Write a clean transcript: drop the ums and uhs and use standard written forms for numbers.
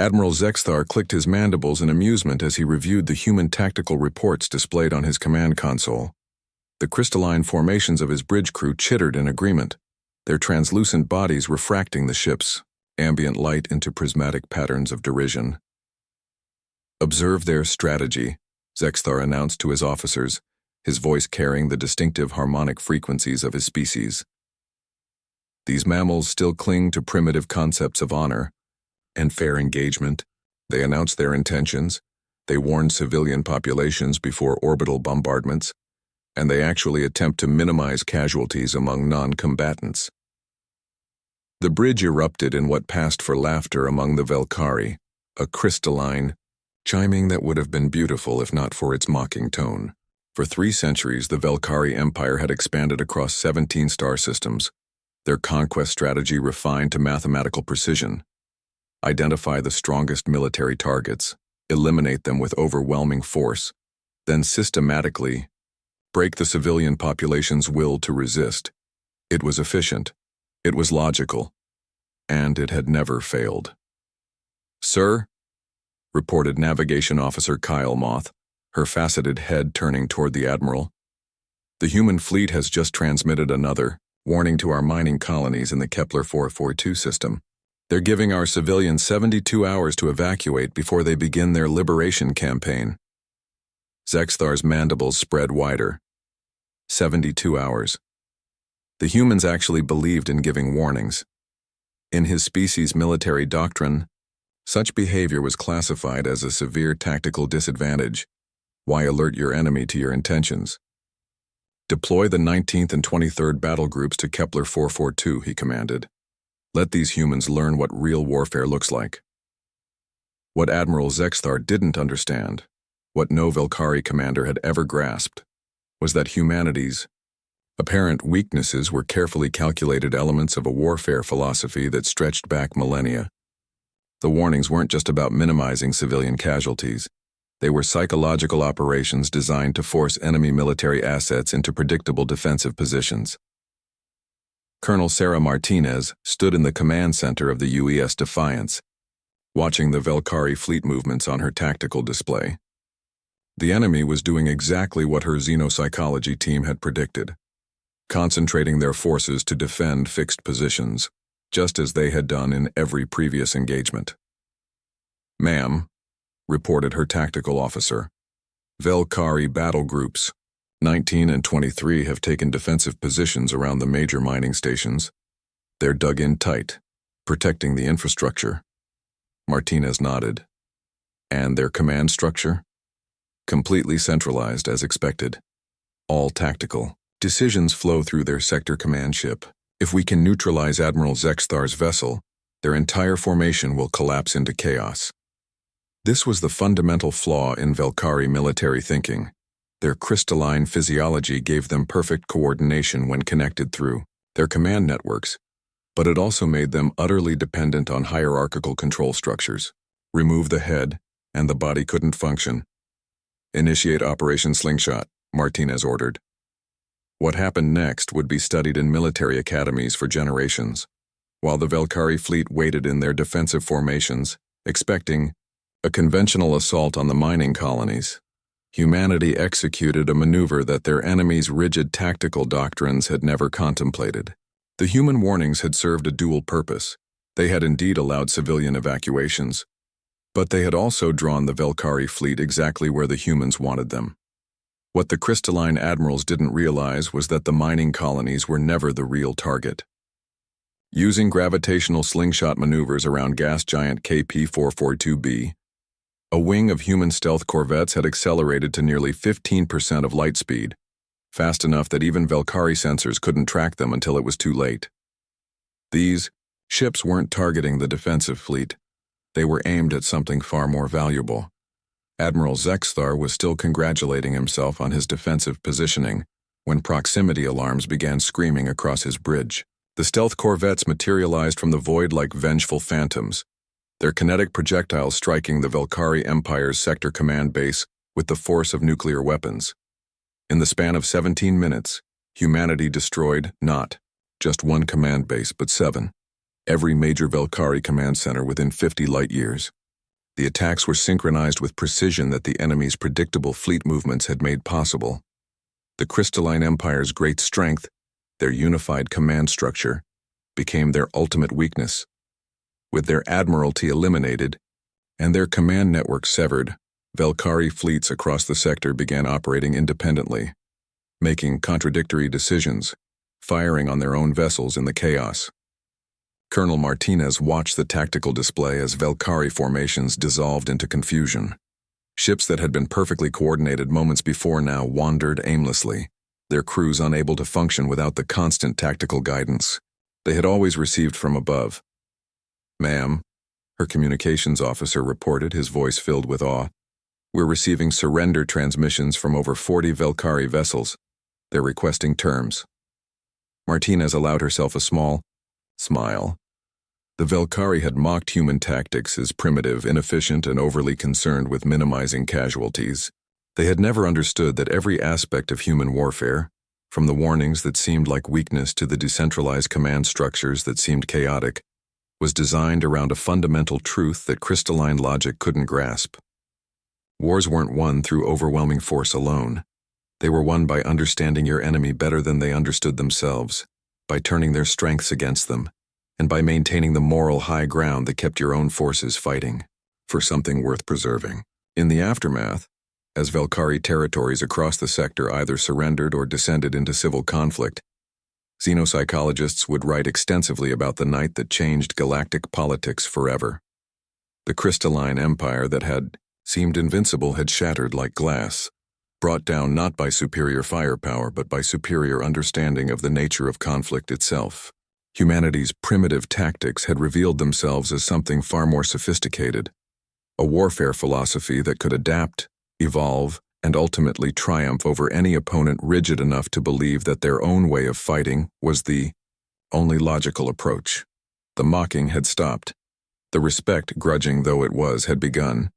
Admiral Zexthar clicked his mandibles in amusement as he reviewed the human tactical reports displayed on his command console. The crystalline formations of his bridge crew chittered in agreement, their translucent bodies refracting the ship's ambient light into prismatic patterns of derision. "Observe their strategy," Zexthar announced to his officers, his voice carrying the distinctive harmonic frequencies of his species. "These mammals still cling to primitive concepts of honor and fair engagement. They announce their intentions, they warn civilian populations before orbital bombardments, and they actually attempt to minimize casualties among non-combatants." The bridge erupted in what passed for laughter among the Velkari, a crystalline chiming that would have been beautiful if not for its mocking tone. For 3 centuries, the Velkari Empire had expanded across 17 star systems, their conquest strategy refined to mathematical precision. Identify the strongest military targets, eliminate them with overwhelming force, then systematically break the civilian population's will to resist. It was efficient, it was logical, and it had never failed. "Sir," reported Navigation Officer Kyle Moth, her faceted head turning toward the Admiral, "the human fleet has just transmitted another warning to our mining colonies in the Kepler 442 system. They're giving our civilians 72 hours to evacuate before they begin their liberation campaign." Zexthar's mandibles spread wider. 72 hours. The humans actually believed in giving warnings. In his species' military doctrine, such behavior was classified as a severe tactical disadvantage. Why alert your enemy to your intentions? "Deploy the 19th and 23rd battle groups to Kepler 442, he commanded. "Let these humans learn what real warfare looks like." What Admiral Zexthar didn't understand, what no Velkari commander had ever grasped, was that humanity's apparent weaknesses were carefully calculated elements of a warfare philosophy that stretched back millennia. The warnings weren't just about minimizing civilian casualties. They were psychological operations designed to force enemy military assets into predictable defensive positions. Colonel Sarah Martinez stood in the command center of the UES Defiance, watching the Velkari fleet movements on her tactical display. The enemy was doing exactly what her xenopsychology team had predicted, concentrating their forces to defend fixed positions, just as they had done in every previous engagement. "Ma'am," reported her tactical officer, "Velkari battle groups 19 and 23 have taken defensive positions around the major mining stations. They're dug in tight, protecting the infrastructure." Martinez nodded. "And their command structure?" "Completely centralized, as expected. All tactical. Decisions flow through their sector command ship. If we can neutralize Admiral Zexthar's vessel, their entire formation will collapse into chaos." This was the fundamental flaw in Velkari military thinking. Their crystalline physiology gave them perfect coordination when connected through their command networks, but it also made them utterly dependent on hierarchical control structures. Remove the head, and the body couldn't function. "Initiate Operation Slingshot," Martinez ordered. What happened next would be studied in military academies for generations, while the Velkari fleet waited in their defensive formations, expecting a conventional assault on the mining colonies. Humanity executed a maneuver that their enemies' rigid tactical doctrines had never contemplated. The human warnings had served a dual purpose. They had indeed allowed civilian evacuations, but they had also drawn the Velkari fleet exactly where the humans wanted them. What the crystalline admirals didn't realize was that the mining colonies were never the real target. Using gravitational slingshot maneuvers around gas giant KP-442b, a wing of human stealth corvettes had accelerated to nearly 15% of light speed, fast enough that even Velkari sensors couldn't track them until it was too late. These ships weren't targeting the defensive fleet. They were aimed at something far more valuable. Admiral Zexthar was still congratulating himself on his defensive positioning when proximity alarms began screaming across his bridge. The stealth corvettes materialized from the void like vengeful phantoms, their kinetic projectiles striking the Velkari Empire's sector command base with the force of nuclear weapons. In the span of 17 minutes, humanity destroyed not just one command base, but 7. Every major Velkari command center within 50 light years. The attacks were synchronized with precision that the enemy's predictable fleet movements had made possible. The Crystalline Empire's great strength, their unified command structure, became their ultimate weakness. With their admiralty eliminated and their command network severed, Velkhari fleets across the sector began operating independently, making contradictory decisions, firing on their own vessels in the chaos. Colonel Martinez watched the tactical display as Velkhari formations dissolved into confusion. Ships that had been perfectly coordinated moments before now wandered aimlessly, their crews unable to function without the constant tactical guidance they had always received from above. "Ma'am," her communications officer reported, his voice filled with awe, "we're receiving surrender transmissions from over 40 Velkhari vessels. They're requesting terms." Martinez allowed herself a small smile. The Velkhari had mocked human tactics as primitive, inefficient, and overly concerned with minimizing casualties. They had never understood that every aspect of human warfare, from the warnings that seemed like weakness to the decentralized command structures that seemed chaotic, was designed around a fundamental truth that crystalline logic couldn't grasp. Wars weren't won through overwhelming force alone. They were won by understanding your enemy better than they understood themselves, by turning their strengths against them, and by maintaining the moral high ground that kept your own forces fighting for something worth preserving. In the aftermath, as Velkhari territories across the sector either surrendered or descended into civil conflict, xenopsychologists would write extensively about the night that changed galactic politics forever. The crystalline empire that had seemed invincible had shattered like glass, brought down not by superior firepower but by superior understanding of the nature of conflict itself. Humanity's primitive tactics had revealed themselves as something far more sophisticated, a warfare philosophy that could adapt, evolve, and ultimately triumph over any opponent rigid enough to believe that their own way of fighting was the only logical approach. The mocking had stopped. The respect, grudging though it was, had begun,